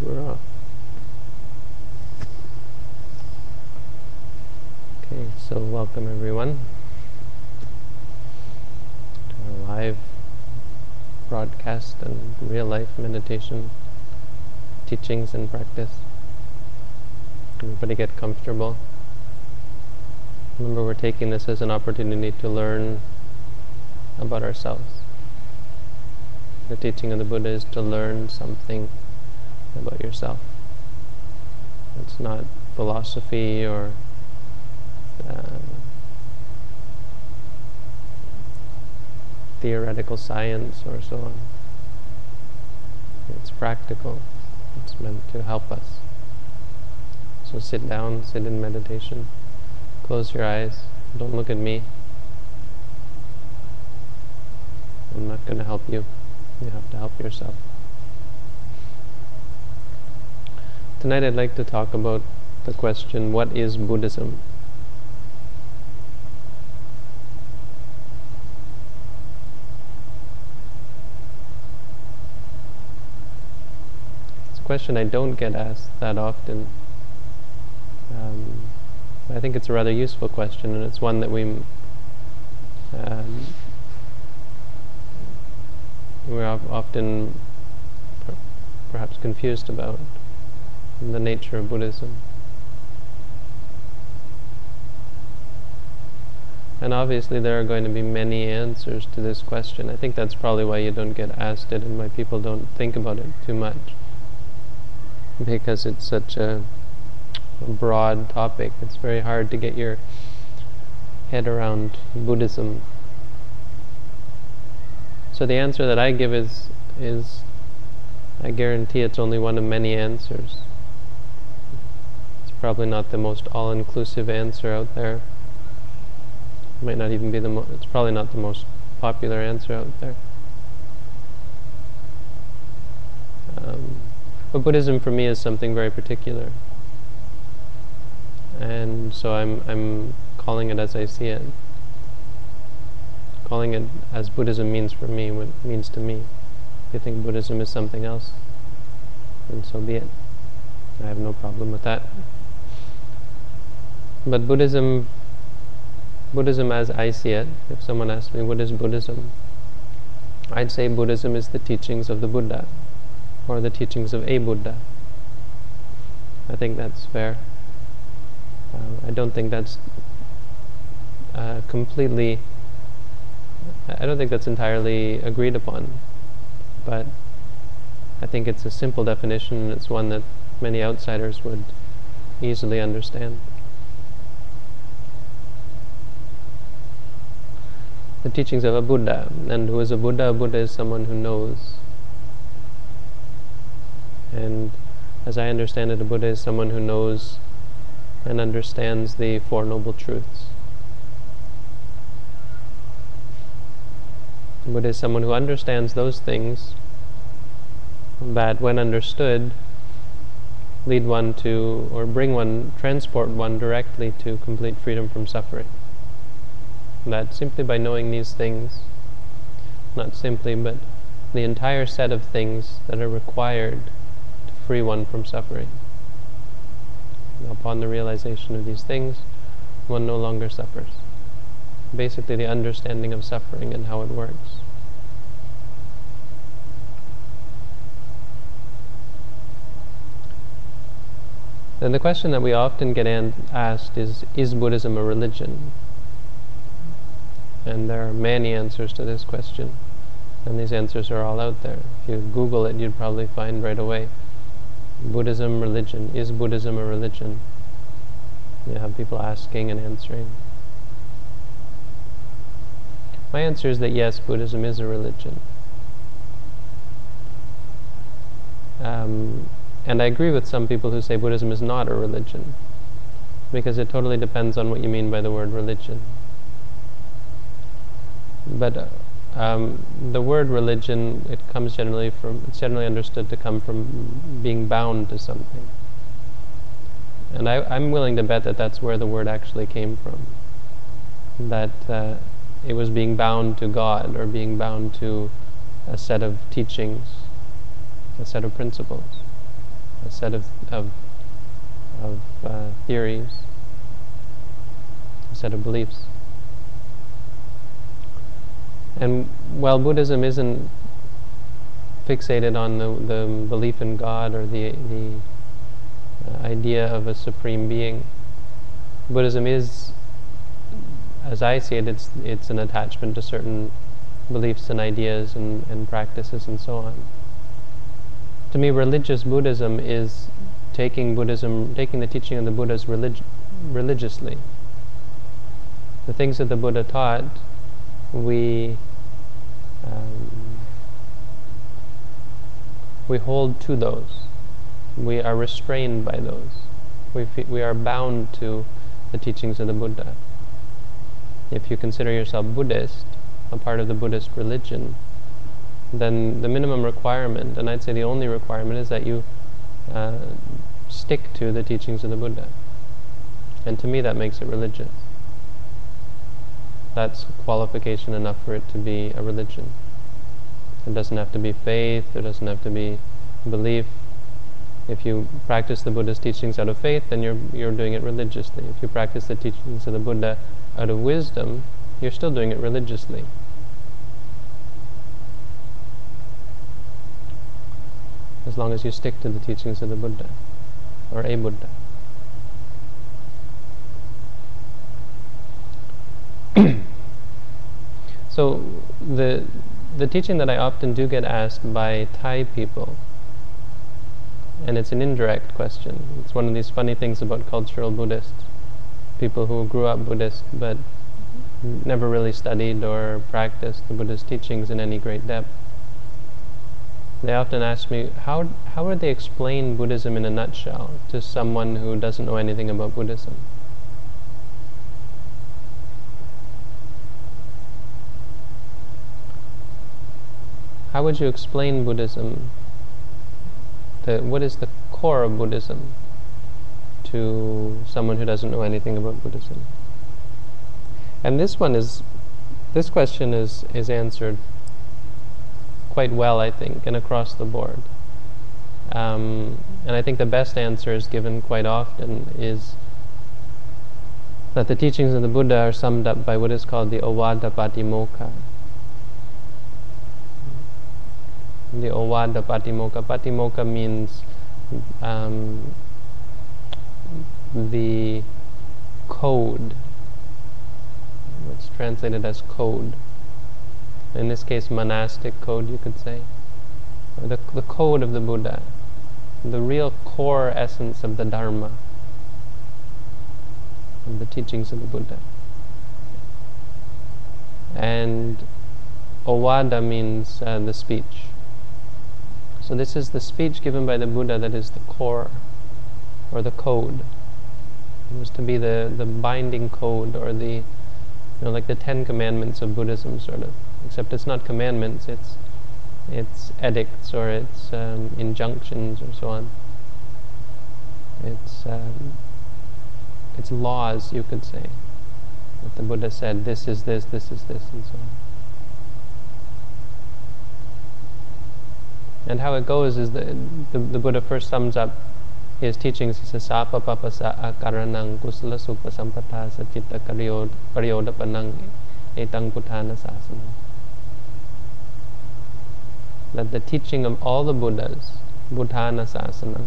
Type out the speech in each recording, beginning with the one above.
We're off. Okay, so welcome everyone to our live broadcast and real-life meditation teachings and practice. Everybody get comfortable. Remember, we're taking this as an opportunity to learn about ourselves. The teaching of the Buddha is to learn something about yourself. It's not philosophy or theoretical science or so on. It's practical. It's meant to help us. So sit down, sit in meditation, close your eyes, don't look at me. I'm not going to help you. You have to help yourself. Tonight I'd like to talk about the question, what is Buddhism? It's a question I don't get asked that often. I think it's a rather useful question, and it's one that we're often perhaps confused about the nature of Buddhism. And obviously there are going to be many answers to this question. I think that's probably why you don't get asked it and why people don't think about it too much, because it's such a broad topic. It's very hard to get your head around Buddhism. So the answer that I give is I guarantee it's only one of many answers. It's probably not the most all-inclusive answer out there. It might not even be it's probably not the most popular answer out there. But Buddhism for me is something very particular. And so I'm calling it as I see it. Calling it as Buddhism means for me, what it means to me. If you think Buddhism is something else, then so be it. I have no problem with that. But Buddhism as I see it, if someone asks me what is Buddhism, I'd say Buddhism is the teachings of the Buddha, or the teachings of a Buddha. I think that's fair. I don't think that's completely... I don't think that's entirely agreed upon, but I think it's a simple definition, and it's one that many outsiders would easily understand. The teachings of a Buddha. And who is a Buddha? A Buddha is someone who knows. And as I understand it, a Buddha is someone who knows and understands the Four Noble Truths. A Buddha is someone who understands those things that, when understood, lead one to, or transport one directly to complete freedom from suffering. That simply by knowing these things, not simply, but the entire set of things that are required to free one from suffering. Upon the realization of these things, one no longer suffers. Basically the understanding of suffering and how it works. Then the question that we often get asked is Buddhism a religion? And there are many answers to this question, and these answers are all out there. If you Google it, you'd probably find right away, Buddhism religion. Is Buddhism a religion? You have people asking and answering. My answer is that yes, Buddhism is a religion. And I agree with some people who say Buddhism is not a religion, because it totally depends on what you mean by the word religion. But the word religion, it's generally understood to come from being bound to something. And I'm willing to bet that that's where the word actually came from. That it was being bound to God, or being bound to a set of teachings, a set of principles. set of theories, a set of beliefs. And while Buddhism isn't fixated on the belief in God or the idea of a supreme being, Buddhism is, as I see it, it's an attachment to certain beliefs and ideas and practices and so on. To me, religious Buddhism is taking the teaching of the Buddhas religiously. The things that the Buddha taught, we hold to those. We are restrained by those. We are bound to the teachings of the Buddha. If you consider yourself Buddhist, a part of the Buddhist religion, then the minimum requirement, and I'd say the only requirement, is that you stick to the teachings of the Buddha. And to me that makes it religious. That's qualification enough for it to be a religion. It doesn't have to be faith, there doesn't have to be belief. If you practice the Buddha's teachings out of faith, then you're doing it religiously. If you practice the teachings of the Buddha out of wisdom, you're still doing it religiously. As long as you stick to the teachings of the Buddha, or a Buddha. So the teaching that I often do get asked by Thai people, and it's an indirect question. It's one of these funny things about cultural Buddhists. People who grew up Buddhist but never really studied or practiced the Buddha's teachings in any great depth. They often ask me, how would they explain Buddhism in a nutshell to someone who doesn't know anything about Buddhism? How would you explain Buddhism? What is the core of Buddhism to someone who doesn't know anything about Buddhism? And this question is answered quite well, I think, and across the board. And I think the best answer is given quite often is that the teachings of the Buddha are summed up by what is called the Ovada Patimokkha. The Ovada Patimokkha. Patimokkha means the code. It's translated as code. In this case, monastic code, you could say. Or the code of the Buddha. The real core essence of the Dharma. Of the teachings of the Buddha. And Ovada means the speech. So this is the speech given by the Buddha that is the core, or the code. It was to be the binding code, or the, like the 10 Commandments of Buddhism, sort of. Except it's not commandments, it's edicts, or it's injunctions, or so on. It's laws, you could say. That the Buddha said, this is this, and so on. And how it goes is the Buddha first sums up his teachings. He says, Sapa papasa akaranang kusala supa sampata sachitta paryodapanang etang putana sasanam. That the teaching of all the Buddhas, Buddhana Sasana,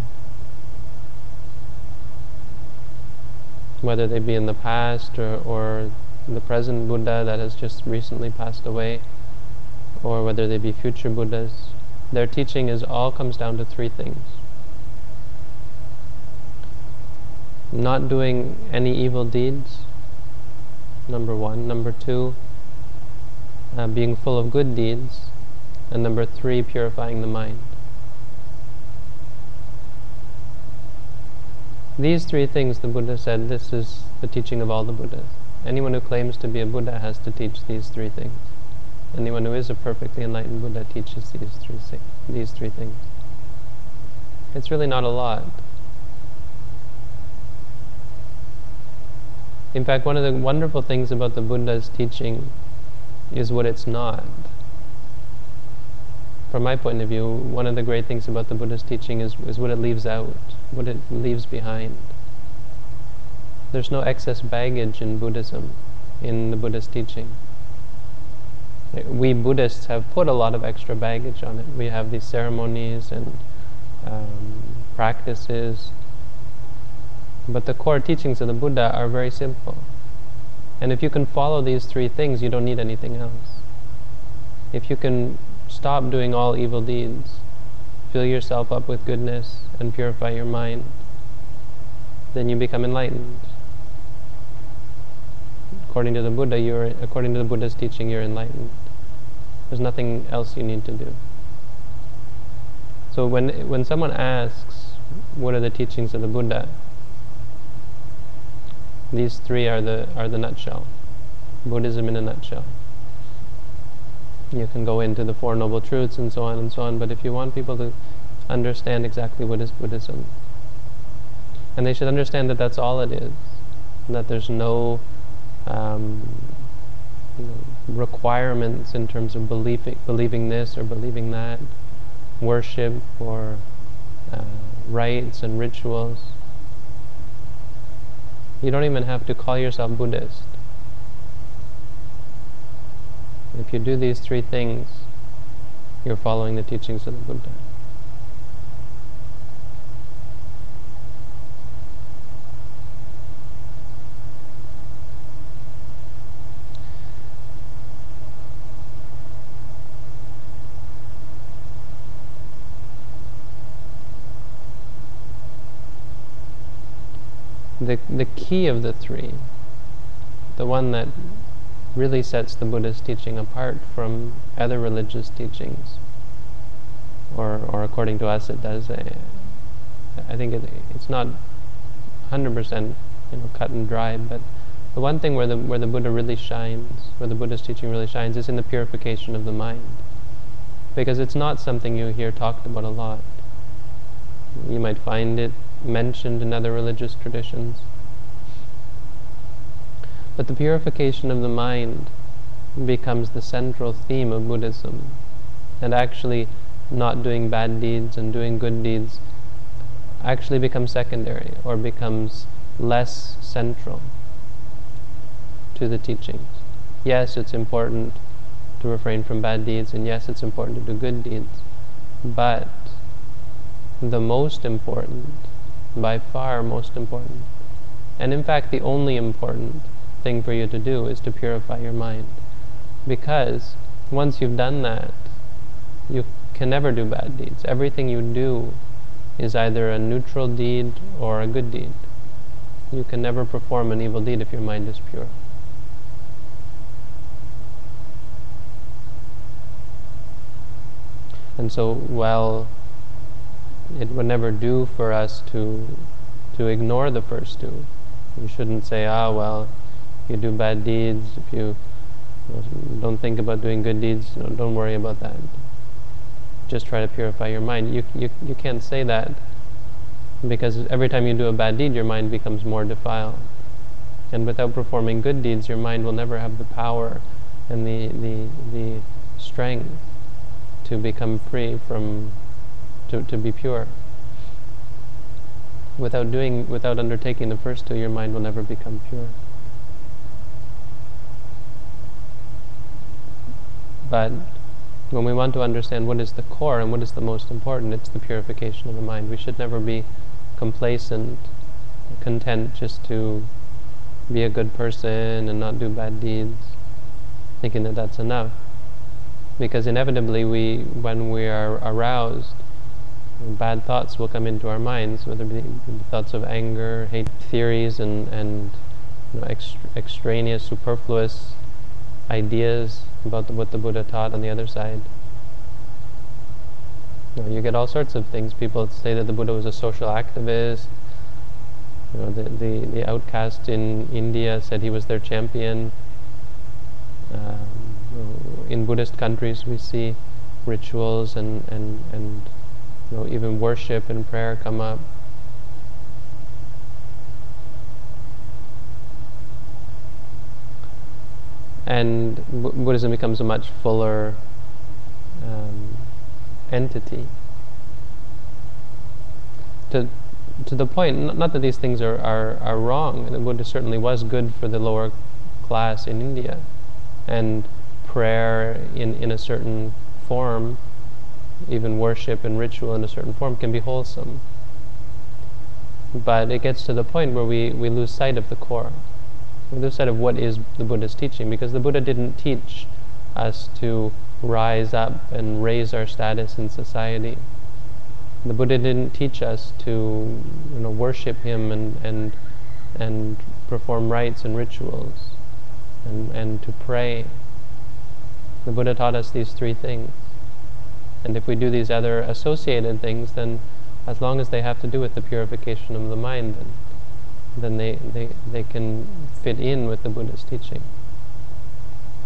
whether they be in the past or the present Buddha that has just recently passed away, or whether they be future Buddhas, their teaching all comes down to 3 things. Not doing any evil deeds, number 1. Number 2, being full of good deeds. And number 3, purifying the mind. These 3 things, the Buddha said, this is the teaching of all the Buddhas. Anyone who claims to be a Buddha has to teach these 3 things. Anyone who is a perfectly enlightened Buddha teaches these 3 things. It's really not a lot. In fact, one of the wonderful things about the Buddha's teaching is what it's not. from my point of view, one of the great things about the Buddha's teaching is what it leaves out, what it leaves behind. There's no excess baggage in Buddhism, in the Buddha's teaching. We Buddhists have put a lot of extra baggage on it. We have these ceremonies and practices, but the core teachings of the Buddha are very simple. And if you can follow these three things, you don't need anything else. If you can stop doing all evil deeds, fill yourself up with goodness, and purify your mind, then you become enlightened. According to the Buddha, according to the Buddha's teaching, you're enlightened. There's nothing else you need to do. So when someone asks, what are the teachings of the Buddha? These three are the nutshell. Buddhism in a nutshell. You can go into the Four Noble Truths and so on, but if you want people to understand exactly what is Buddhism, and they should understand that that's all it is, and that there's no requirements in terms of believing this or believing that, worship or rites and rituals. You don't even have to call yourself Buddhist. If you do these three things, you're following the teachings of the Buddha. The key of the three, the one that really sets the Buddha's teaching apart from other religious teachings, or according to us it does. I think it's not 100% cut and dry, but the one thing where the Buddha really shines, where the Buddha's teaching really shines, is in the purification of the mind, because it's not something you hear talked about a lot. You might find it mentioned in other religious traditions. But the purification of the mind becomes the central theme of Buddhism. And actually not doing bad deeds and doing good deeds actually becomes secondary, or becomes less central to the teachings. Yes, it's important to refrain from bad deeds, and yes, it's important to do good deeds, but the most important, by far most important, and in fact the only important thing for you to do is to purify your mind. Because once you've done that, you can never do bad deeds. Everything you do is either a neutral deed or a good deed. You can never perform an evil deed if your mind is pure. And so, while it would never do for us to ignore the first two, you shouldn't say, well, if you do bad deeds, if you don't think about doing good deeds, don't worry about that. Just try to purify your mind. You can't say that, because every time you do a bad deed, your mind becomes more defiled. And without performing good deeds, your mind will never have the power and the strength to become free from, to be pure. Without undertaking the first two, your mind will never become pure. But when we want to understand what is the core and what is the most important, it's the purification of the mind. We should never be complacent, content just to be a good person and not do bad deeds, thinking that that's enough. Because inevitably, when we are aroused, bad thoughts will come into our minds, whether it be thoughts of anger, hate, theories, and extraneous, superfluous ideas about what the Buddha taught on the other side. You get all sorts of things. People say that the Buddha was a social activist. The outcast in India said he was their champion. In Buddhist countries, we see rituals and even worship and prayer come up. And Buddhism becomes a much fuller entity. To the point, not that these things are wrong, and the Buddha certainly was good for the lower class in India, and prayer in a certain form, even worship and ritual in a certain form, can be wholesome. But it gets to the point where we lose sight of the core. We lose sight of what is the Buddha's teaching, because the Buddha didn't teach us to rise up and raise our status in society. The Buddha didn't teach us to, worship him and perform rites and rituals and to pray. The Buddha taught us these three things. And if we do these other associated things, then as long as they have to do with the purification of the mind, then they can fit in with the Buddha's teaching.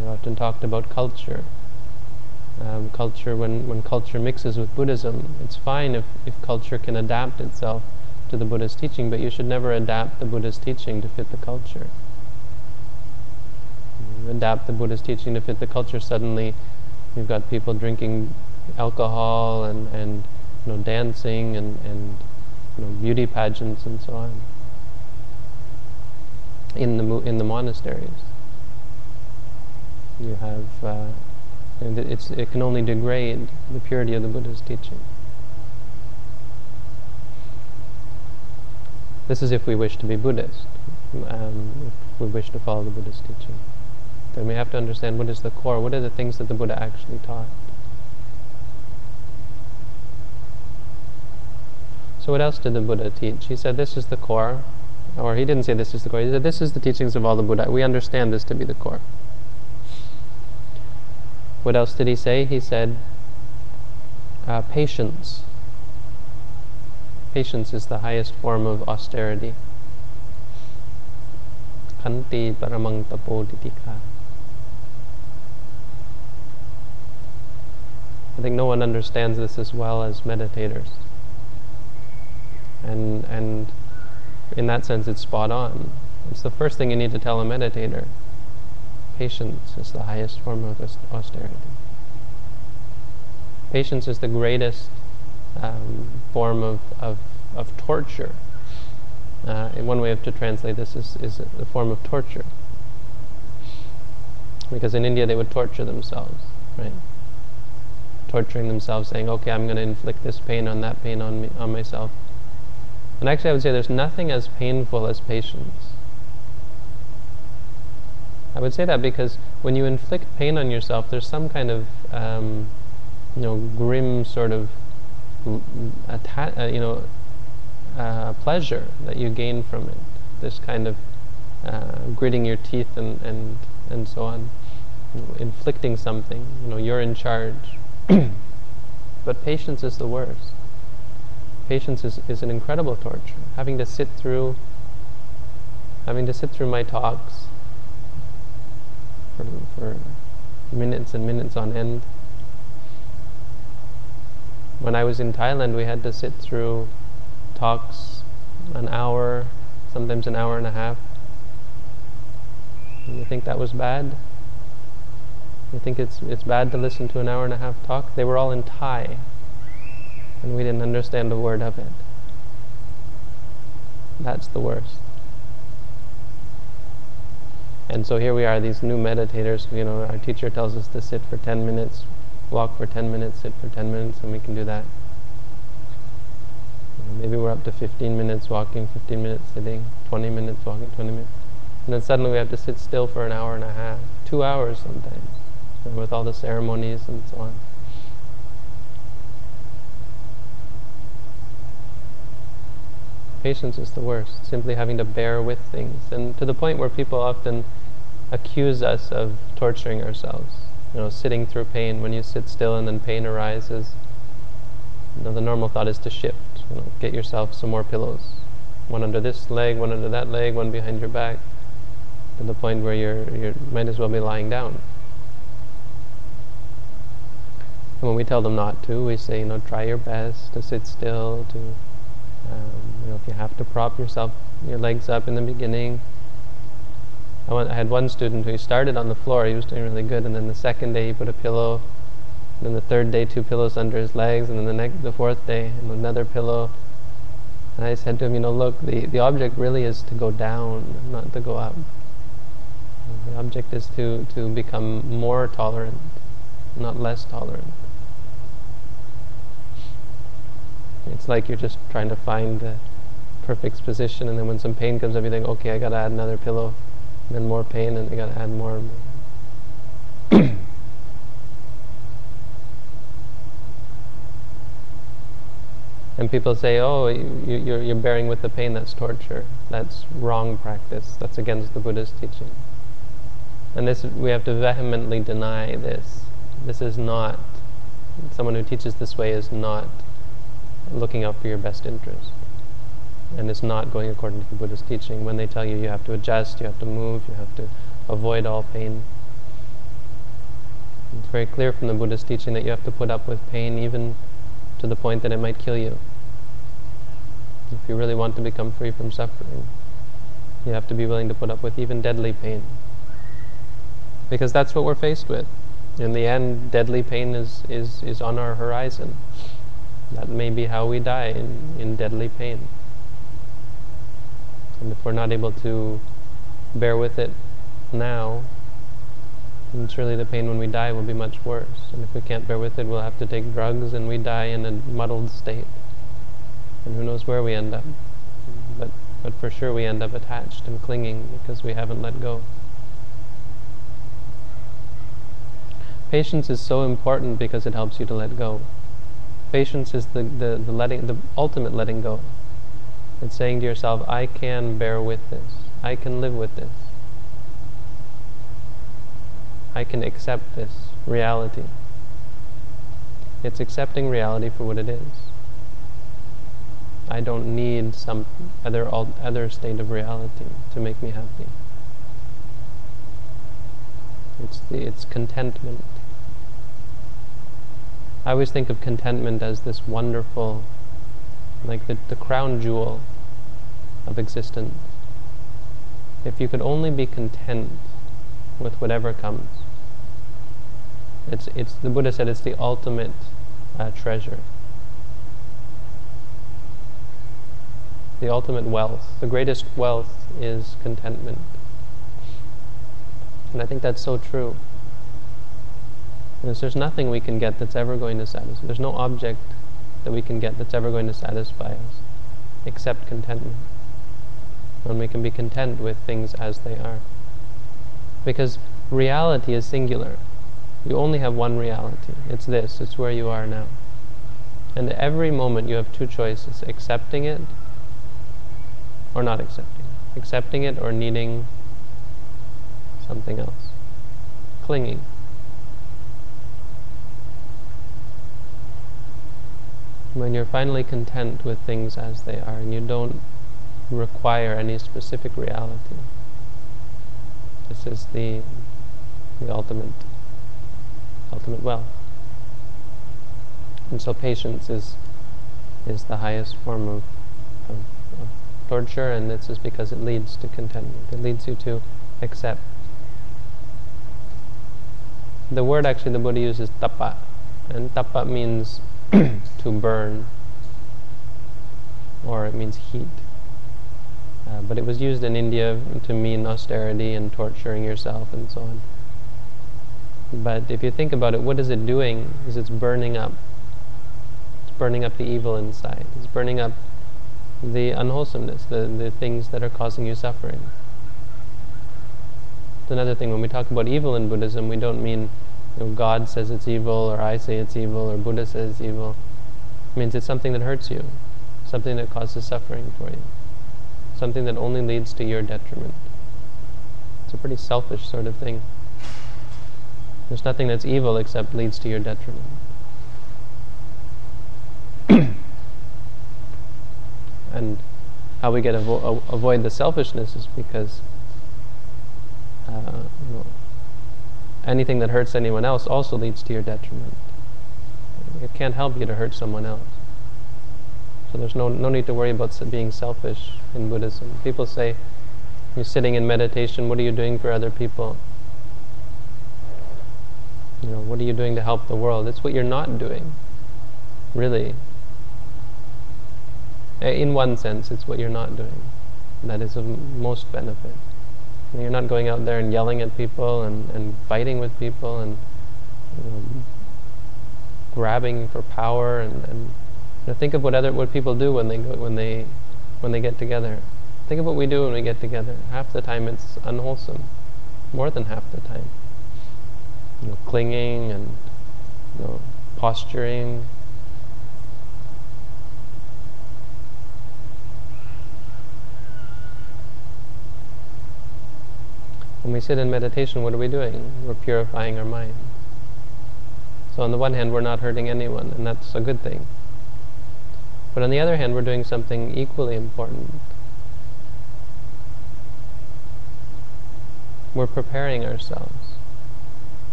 I often talked about culture. Culture, when culture mixes with Buddhism, it's fine if culture can adapt itself to the Buddha's teaching, but you should never adapt the Buddha's teaching to fit the culture. You adapt the Buddha's teaching to fit the culture, suddenly you've got people drinking alcohol and dancing and beauty pageants and so on in the monasteries. You have it can only degrade the purity of the Buddha's teaching. This is if we wish to be Buddhist, if we wish to follow the Buddha's teaching. Then we have to understand what is the core, what are the things that the Buddha actually taught. So what else did the Buddha teach? He said this is the core, or he didn't say this is the core, he said this is the teachings of all the Buddha. We understand this to be the core. What else did he say? He said patience. Patience is the highest form of austerity. Khanti paramang tapoditika. I think no one understands this as well as meditators. And in that sense it's spot on. It's the first thing you need to tell a meditator. Patience is the highest form of austerity. Patience is the greatest form of torture. In one way to translate this is a form of torture. Because in India they would torture themselves, right? Torturing themselves, saying, okay, I'm going to inflict this pain on that pain on myself. And actually I would say there's nothing as painful as patience. I would say that because when you inflict pain on yourself, there's some kind of grim sort of pleasure that you gain from it. This kind of gritting your teeth and so on, inflicting something. You're in charge. But patience is the worst. Patience is an incredible torture. Having to sit through my talks for minutes and minutes on end. When I was in Thailand, we had to sit through talks an hour, sometimes an hour and a half. And you think that was bad? You think it's bad to listen to an hour and a half talk? They were all in Thai, and we didn't understand a word of it. That's the worst. And so here we are, these new meditators, our teacher tells us to sit for 10 minutes, walk for 10 minutes, sit for 10 minutes, and we can do that. Maybe we're up to 15 minutes walking, 15 minutes sitting, 20 minutes walking, 20 minutes. And then suddenly we have to sit still for an hour and a half, 2 hours sometimes, with all the ceremonies and so on. Patience is the worst, simply having to bear with things, and to the point where people often accuse us of torturing ourselves. Sitting through pain. When you sit still and then pain arises, the normal thought is to shift. Get yourself some more pillows, one under this leg, one under that leg, one behind your back, to the point where you might as well be lying down. And when we tell them not to, we say, try your best to sit still, to if you have to prop your legs up in the beginning. I had one student who started on the floor, he was doing really good, and then the second day he put a pillow then the third day 2 pillows under his legs, and then the fourth day another pillow. And I said to him, look, the object really is to go down, not to go up. The object is to become more tolerant, not less tolerant. It's like you're just trying to find the perfect position, and then when some pain comes up, you think, okay, I gotta add another pillow, and then more pain, and I gotta add more. And people say, oh, you're bearing with the pain, that's torture. That's wrong practice. That's against the Buddhist teaching. And we have to vehemently deny this. This is not, someone who teaches this way is not looking out for your best interest. And it's not going according to the Buddhist teaching. When they tell you have to adjust, you have to move, you have to avoid all pain. It's very clear from the Buddhist teaching that you have to put up with pain even to the point that it might kill you. If you really want to become free from suffering, you have to be willing to put up with even deadly pain. Because that's what we're faced with. In the end, deadly pain is on our horizon. That may be how we die, in deadly pain. And if we're not able to bear with it now, then surely the pain when we die will be much worse. And if we can't bear with it, we'll have to take drugs, and we die in a muddled state. And who knows where we end up. But for sure we end up attached and clinging because we haven't let go. Patience is so important because it helps you to let go. Patience is the ultimate letting go. It's saying to yourself, I can bear with this. I can live with this. I can accept this reality. It's accepting reality for what it is. I don't need some other state of reality to make me happy. It's contentment. I always think of contentment as this wonderful, like the crown jewel of existence. If you could only be content with whatever comes, the Buddha said it's the ultimate treasure. The ultimate wealth. The greatest wealth is contentment. And I think that's so true. Because there's nothing we can get that's ever going to satisfy. There's no object that we can get that's ever going to satisfy us, except contentment. And we can be content with things as they are. Because reality is singular. You only have one reality. It's this. It's where you are now. And every moment you have two choices: accepting it or not accepting it. Accepting it or needing something else. Clinging. When you're finally content with things as they are, and you don't require any specific reality, this is the ultimate wealth. And so patience is the highest form of torture, and this is because it leads to contentment. It leads you to accept. The word actually the Buddha uses tapa, and tapa means to burn, or it means heat. But it was used in India to mean austerity and torturing yourself and so on. But if you think about it, what is it doing? Is it's burning up. It's burning up the evil inside. It's burning up the unwholesomeness, the things that are causing you suffering. It's another thing, when we talk about evil in Buddhism, we don't mean God says it's evil, or I say it's evil, or Buddha says it's evil. It means it's something that hurts you, something that causes suffering for you, something that only leads to your detriment. It's a pretty selfish sort of thing. There's nothing that's evil except leads to your detriment. And how we get avoid the selfishness is because anything that hurts anyone else also leads to your detriment. It can't help you to hurt someone else. So there's no need to worry about being selfish in Buddhism. People say, you're sitting in meditation, what are you doing for other people? what are you doing to help the world? It's what you're not doing, really. In one sense, it's what you're not doing that is of most benefit. You're not going out there and yelling at people and fighting with people and grabbing for power and think of what people do when they get together. Think of what we do when we get together. Half the time it's unwholesome. More than half the time. Clinging and posturing. When we sit in meditation, what are we doing? We're purifying our mind. So on the one hand, we're not hurting anyone, and that's a good thing. But on the other hand, we're doing something equally important. We're preparing ourselves.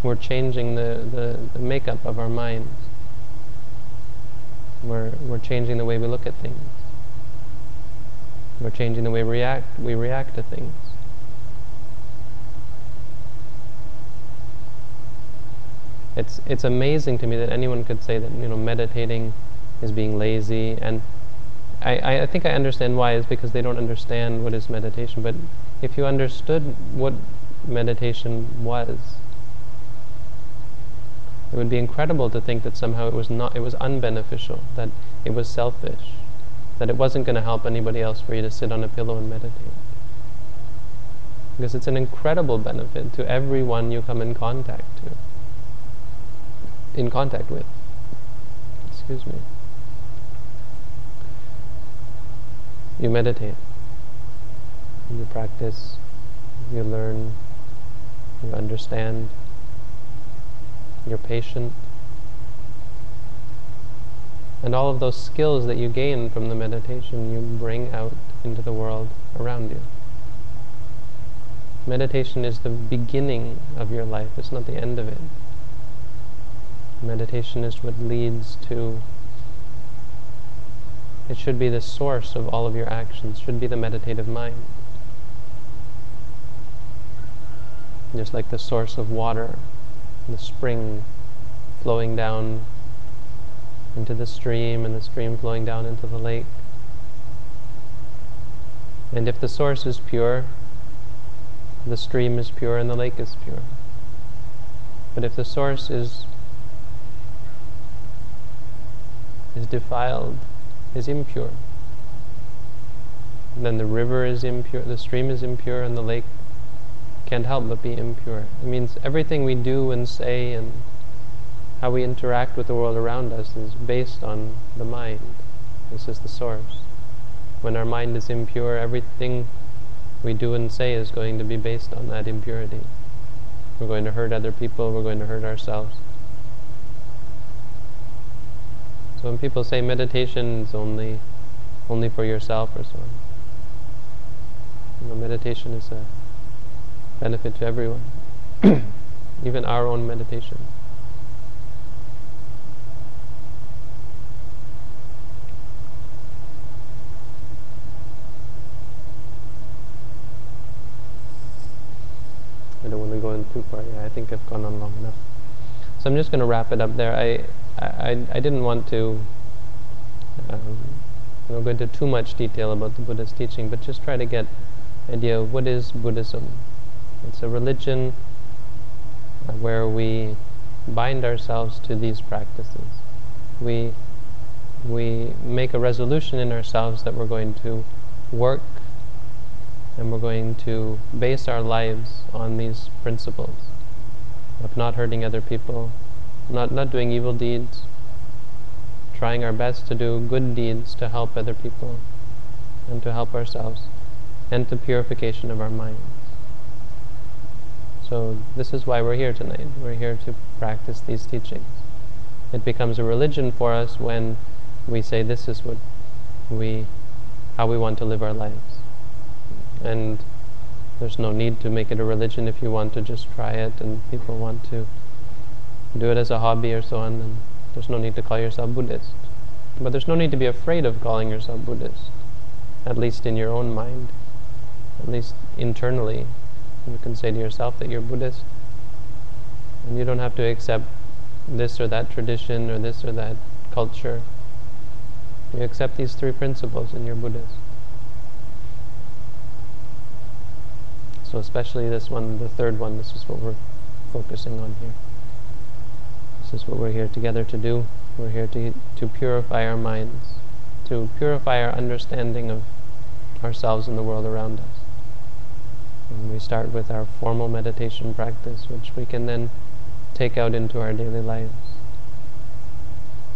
We're changing the makeup of our minds. We're changing the way we look at things. We're changing the way we react to things. It's amazing to me that anyone could say that meditating is being lazy, and I think I understand why. Is because they don't understand what is meditation. But if you understood what meditation was, it would be incredible to think that somehow it was unbeneficial, that it was selfish, that it wasn't going to help anybody else for you to sit on a pillow and meditate. Because it's an incredible benefit to everyone you come in contact with. Excuse me. You meditate, you practice, you learn, you understand, you're patient. And all of those skills that you gain from the meditation, you bring out into the world around you. Meditation is the beginning of your life, it's not the end of it. Meditation is what leads to, it should be the source of all of your actions, should be the meditative mind. Just like the source of water, the spring flowing down into the stream and the stream flowing down into the lake. And if the source is pure, the stream is pure and the lake is pure. But if the source is defiled, is impure, then the river is impure, the stream is impure, and the lake can't help but be impure. It means everything we do and say and how we interact with the world around us is based on the mind. This is the source. When our mind is impure, everything we do and say is going to be based on that impurity. We're going to hurt other people, we're going to hurt ourselves. So when people say meditation is only for yourself or so on, meditation is a benefit to everyone, even our own meditation. I don't want to go in too far. Yeah, I think I've gone on long enough. So I'm just going to wrap it up there. I didn't want to go into too much detail about the Buddha's teaching, but just try to get an idea of what is Buddhism. It's a religion where we bind ourselves to these practices. We make a resolution in ourselves that we're going to work and we're going to base our lives on these principles of not hurting other people, not doing evil deeds, trying our best to do good deeds to help other people and to help ourselves, and to purification of our minds. So this is why we're here tonight. We're here to practice these teachings. It becomes a religion for us when we say this is how we want to live our lives. And there's no need to make it a religion if you want to just try it and people want to do it as a hobby or so on. And there's no need to call yourself Buddhist. But there's no need to be afraid of calling yourself Buddhist, at least in your own mind, at least internally. You can say to yourself that you're Buddhist. And you don't have to accept this or that tradition or this or that culture. You accept these three principles and you're Buddhist. So especially this one, the third one, this is what we're focusing on here. This is what we're here together to do. We're here to purify our minds, to purify our understanding of ourselves and the world around us. And we start with our formal meditation practice, which we can then take out into our daily lives.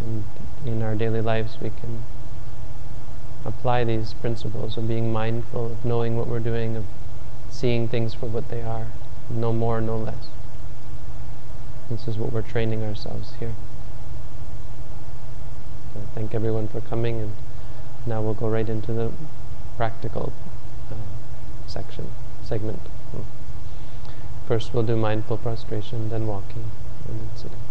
And in our daily lives we can apply these principles of being mindful, of knowing what we're doing, of seeing things for what they are, no more, no less. This is what we're training ourselves here. So I thank everyone for coming, and now we'll go right into the practical segment. First we'll do mindful prostration, then walking, and then sitting.